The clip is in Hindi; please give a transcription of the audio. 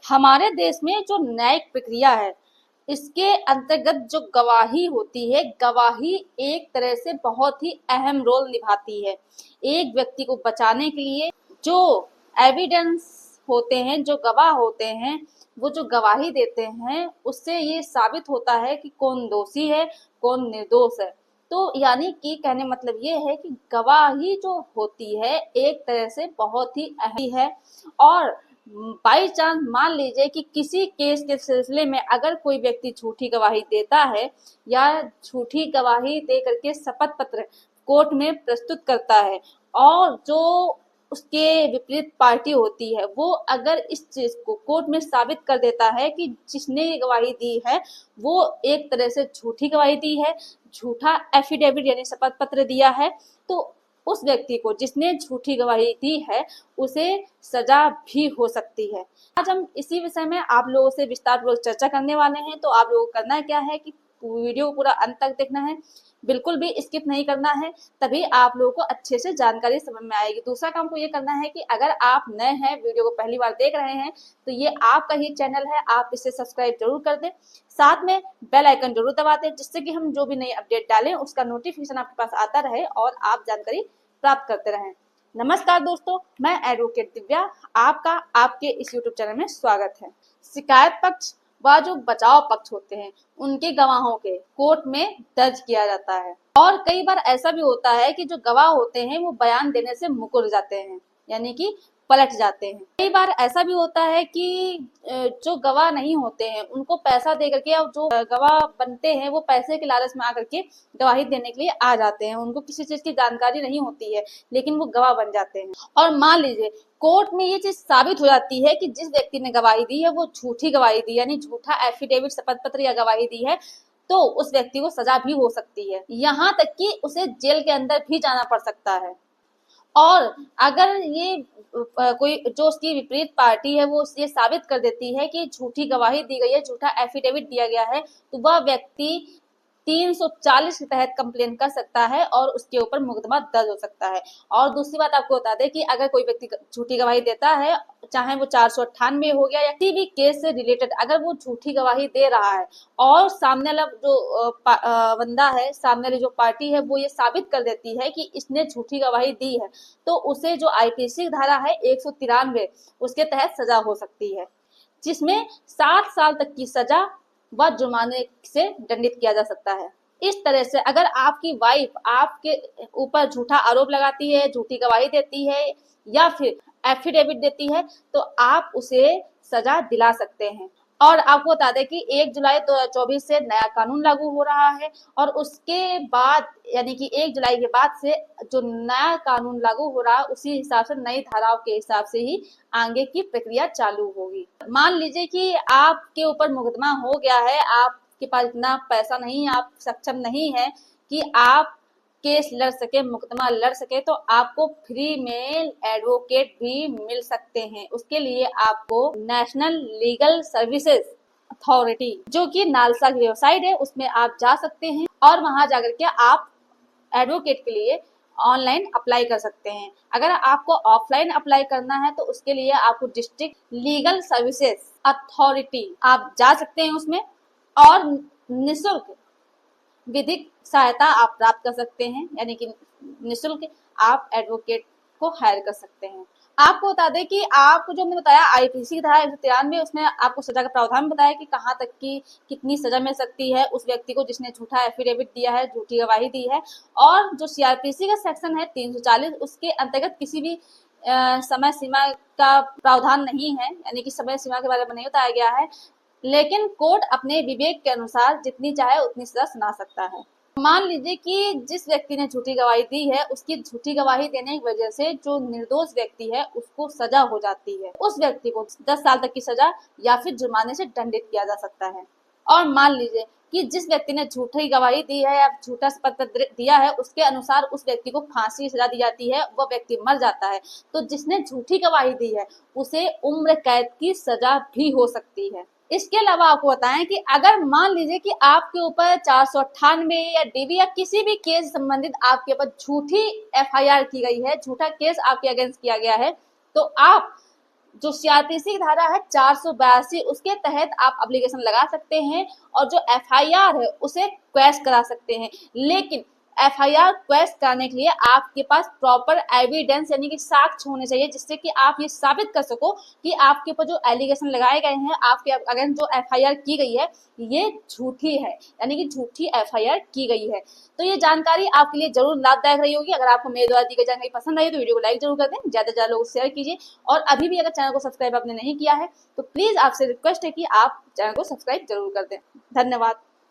हमारे देश में जो न्यायिक प्रक्रिया है, इसके अंतर्गत जो गवाही होती है, गवाही एक तरह से बहुत ही अहम रोल निभाती है। एक व्यक्ति को बचाने के लिए जो एविडेंस होते हैं, जो गवाह होते हैं, वो जो गवाही देते हैं, उससे ये साबित होता है कि कौन दोषी है, कौन निर्दोष है। तो यानी कि कहने मतलब ये है कि गवाही जो होती है एक तरह से बहुत ही अहम है। और बाई चांस मान लीजिए कि किसी केस के सिलसिले में अगर कोई व्यक्ति झूठी गवाही देता है या झूठी गवाही दे करके शपथ पत्र कोर्ट में प्रस्तुत करता है, और जो उसके विपरीत पार्टी होती है वो अगर इस चीज को कोर्ट में साबित कर देता है कि जिसने ये गवाही दी है वो एक तरह से झूठी गवाही दी है, झूठा एफिडेविट यानी शपथ पत्र दिया है, तो उस व्यक्ति को जिसने झूठी गवाही दी है उसे सजा भी हो सकती है। आज हम इसी विषय में आप लोगों से विस्तारपूर्वक चर्चा करने वाले हैं। तो आप लोगों को करना क्या है कि वीडियो को पूरा अंत तक देखना है, बिल्कुल भी स्किप नहीं करना है, तभी आप लोगों को अच्छे से जानकारी समझ में आएगी। दूसरा काम को ये करना है कि अगर आप नए हैं, वीडियो को पहली बार देख रहे हैं, तो ये आपका ही चैनल है, आप इसे सब्सक्राइब जरूर कर दें, साथ में बेल आइकन जरूर दबा दें, जिससे कि हम जो भी नई अपडेट डालें उसका नोटिफिकेशन आपके पास आता रहे और आप जानकारी प्राप्त करते रहें। नमस्कार दोस्तों, मैं एडवोकेट दिव्या, आपका आपके इस यूट्यूब चैनल में स्वागत है। शिकायत पक्ष व जो बचाव पक्ष होते हैं उनके गवाहों के कोर्ट में दर्ज किया जाता है। और कई बार ऐसा भी होता है कि जो गवाह होते हैं वो बयान देने से मुकर जाते हैं, यानी कि पलट जाते हैं। कई बार ऐसा भी होता है कि जो गवाह नहीं होते हैं उनको पैसा दे करके, और जो गवाह बनते हैं वो पैसे के लालच में आकर के गवाही देने के लिए आ जाते हैं। उनको किसी चीज की जानकारी नहीं होती है लेकिन वो गवाह बन जाते हैं। और मान लीजिए कोर्ट में ये चीज साबित हो जाती है कि जिस व्यक्ति ने गवाही दी है वो झूठी गवाही दी, यानी झूठा एफिडेविट शपथ पत्र या गवाही दी है, तो उस व्यक्ति को सजा भी हो सकती है, यहाँ तक कि उसे जेल के अंदर भी जाना पड़ सकता है। और अगर ये कोई जो उसकी विपरीत पार्टी है वो ये साबित कर देती है कि झूठी गवाही दी गई है, झूठा एफिडेविट दिया गया है, तो वह व्यक्ति 340 के तहत कंप्लेन कर सकता है और उसके ऊपर मुकदमा दर्ज हो सकता है। और दूसरी बात आपको बता दें कि अगर कोई व्यक्ति झूठी गवाही देता है, चाहे वो 498 हो गया या किसी भी केस से रिलेटेड, अगर वो झूठी गवाही दे रहा है और सामने वाला जो बंदा है, सामने वाली जो पार्टी है, वो ये साबित कर देती है कि इसने झूठी गवाही दी है, तो उसे जो आईपीसी धारा है 193 उसके तहत सजा हो सकती है, जिसमें 7 साल तक की सजा व जुर्माने से दंडित किया जा सकता है। इस तरह से अगर आपकी वाइफ आपके ऊपर झूठा आरोप लगाती है, झूठी गवाही देती है या फिर एफिडेविट देती है, तो आप उसे सजा दिला सकते हैं। और आपको बता दें कि 1 जुलाई 2024 से नया कानून लागू हो रहा है, और उसके बाद यानी कि 1 जुलाई के बाद से जो नया कानून लागू हो रहा है उसी हिसाब से नई धाराओं के हिसाब से ही आगे की प्रक्रिया चालू होगी। मान लीजिए कि आपके ऊपर मुकदमा हो गया है, आपके पास इतना पैसा नहीं, आप सक्षम नहीं है कि आप केस लड़ सके, मुकदमा लड़ सके, तो आपको फ्री में एडवोकेट भी मिल सकते हैं। उसके लिए आपको नेशनल लीगल सर्विसेज अथॉरिटी, जो कि नालसा की वेबसाइट है, उसमें आप जा सकते हैं और वहां जाकर के आप एडवोकेट के लिए ऑनलाइन अप्लाई कर सकते हैं। अगर आपको ऑफलाइन अप्लाई करना है तो उसके लिए आपको डिस्ट्रिक्ट लीगल सर्विसेज अथॉरिटी आप जा सकते हैं उसमें, और निःशुल्क विधिक सहायता आप प्राप्त कर सकते हैं, यानी कि निःशुल्क आप एडवोकेट को हायर कर सकते हैं। आपको बता दें कि आपको जो हमने बताया आईपीसी की धारा 193, उसमें आपको सजा का प्रावधान बताया कि कहाँ तक की कितनी सजा मिल सकती है उस व्यक्ति को जिसने झूठा एफिडेविट दिया है, झूठी गवाही दी है। और जो सीआरपीसी का सेक्शन है 340, उसके अंतर्गत किसी भी समय सीमा का प्रावधान नहीं है, यानी कि समय सीमा के बारे में नहीं बताया गया है, लेकिन कोर्ट अपने विवेक के अनुसार जितनी चाहे उतनी सजा सुना सकता है। मान लीजिए कि जिस व्यक्ति ने झूठी गवाही दी है, उसकी झूठी गवाही देने की वजह से जो निर्दोष व्यक्ति है उसको सजा हो जाती है, उस व्यक्ति को 10 साल तक की सजा या फिर जुर्माने से दंडित किया जा सकता है। और मान लीजिए कि जिस व्यक्ति ने झूठी गवाही दी है या झूठा शपथ पत्र दिया है, उसके अनुसार उस व्यक्ति को फांसी की सजा दी जाती है, वह व्यक्ति मर जाता है, तो जिसने झूठी गवाही दी है उसे उम्र कैद की सजा भी हो सकती है। इसके अलावा आपको बताएं कि अगर मान लीजिए कि आपके ऊपर 498 या डीवी या किसी भी केस संबंधित आपके ऊपर झूठी एफआईआर की गई है, झूठा केस आपके अगेंस्ट किया गया है, तो आप जो सीआरपीसी की धारा है 482 उसके तहत आप एप्लीकेशन लगा सकते हैं और जो एफआईआर है उसे क्वैश करा सकते हैं। लेकिन एफआईआर क्वैश कराने के लिए आपके पास प्रॉपर एविडेंस यानी कि साक्ष्य होने चाहिए, जिससे कि आप ये साबित कर सको कि आपके ऊपर जो एलिगेशन लगाए गए हैं, आपके अगेंस्ट जो एफआईआर की गई है ये झूठी है, यानी कि झूठी एफआईआर की गई है। तो ये जानकारी आपके लिए जरूर लाभदायक रही होगी। अगर आपको मेरे द्वारा दी गई जानकारी पसंद आई तो वीडियो को लाइक जरूर कर दें, ज्यादा से ज्यादा लोगों को शेयर कीजिए और अभी भी अगर चैनल को सब्सक्राइब आपने नहीं किया है तो प्लीज आपसे रिक्वेस्ट है कि आप चैनल को सब्सक्राइब जरूर कर दें। धन्यवाद।